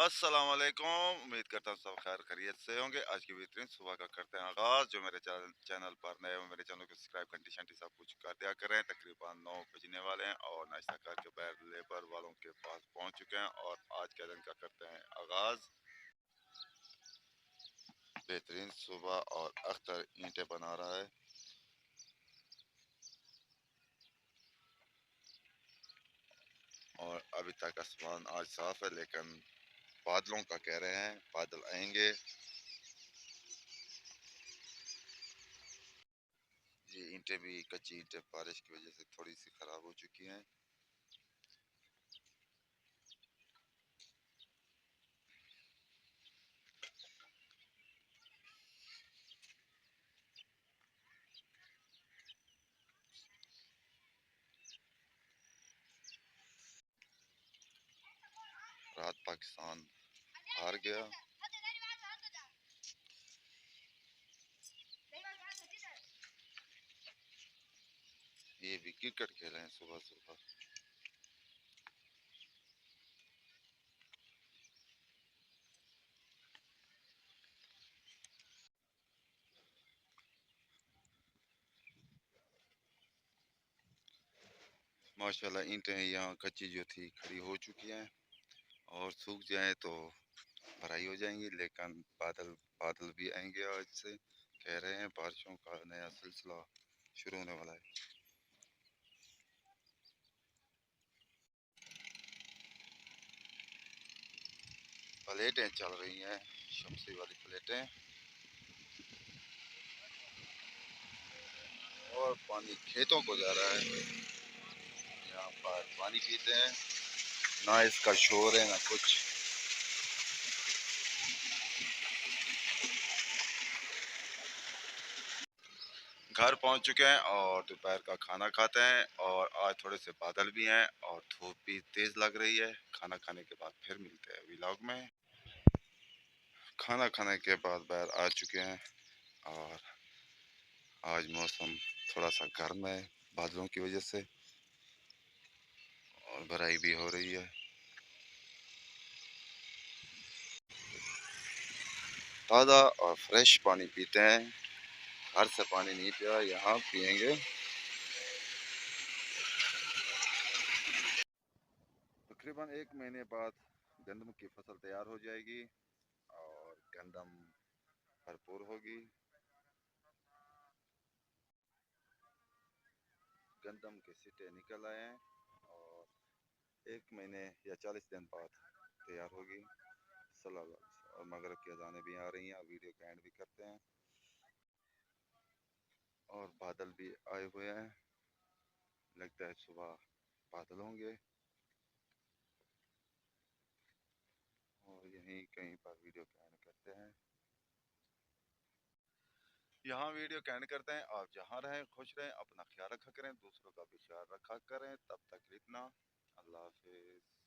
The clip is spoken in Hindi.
अस्सलाम वालेकुम। उम्मीद करता हूँ सब खैर खैरियत से होंगे। आज की बेहतरीन सुबह का करते हैं आगाज़। जो मेरे चैनल पर नए हो मेरे चैनल को सब्सक्राइब घंटी शंटी सब कुछ कर दिया करें। तकरीबन 9 बजने वाले हैं और नाश्ता करके बैर लेबर वालों के पास पहुँच चुके हैं और आज के दिन का करते हैं आगाज़। बेहतरीन सुबह और अख्तर ईंटें बना रहा है और अभी तक आसमान आज साफ है, लेकिन बादलों का कह रहे हैं बादल आएंगे। ये ईंटें भी कच्ची ईंटें बारिश की वजह से थोड़ी सी खराब हो चुकी हैं। रात पाकिस्तान हार गया। ये भी क्रिकेट खेल रहे हैं सुबह सुबह। माशाल्लाह ईंटें यहाँ कच्ची जो थी खड़ी हो चुकी हैं और सूख जाए तो भराई हो जाएंगी, लेकिन बादल बादल भी आएंगे। आज से कह रहे हैं बारिशों का नया सिलसिला शुरू होने वाला है। प्लेटें चल रही हैं, शमसी वाली प्लेटें, और पानी खेतों को जा रहा है। यहाँ पर पानी पीते हैं, ना इसका शोर है ना कुछ। घर पहुंच चुके हैं और दोपहर का खाना खाते हैं और आज थोड़े से बादल भी हैं और धूप भी तेज लग रही है। खाना खाने के बाद फिर मिलते हैं व्लॉग में। खाना खाने के बाद बाहर आ चुके हैं और आज मौसम थोड़ा सा गर्म है बादलों की वजह से और भराई भी हो रही है। ताज़ा और फ्रेश पानी पीते हैं, घर से पानी नहीं पिया, यहाँ पियेंगे। तकरीबन 1 महीने बाद गंदम की फसल तैयार हो जाएगी और गंदम भरपूर होगी। गंदम के सिटे निकल आए हैं और 1 महीने या 40 दिन बाद तैयार होगी। सल्लल्लाहु और मगरिब की अज़ानें भी आ रही हैं। वीडियो का एंड भी करते हैं और बादल भी आए हुए हैं, लगता है सुबह बादल होंगे और यहीं कहीं पर वीडियो का एंड करते हैं। यहाँ वीडियो का एंड करते हैं। आप जहाँ रहें खुश रहें, अपना ख्याल रखा करें, दूसरों का भी ख्याल रखा करें। तब तक इतना, अल्लाह हाफिज़।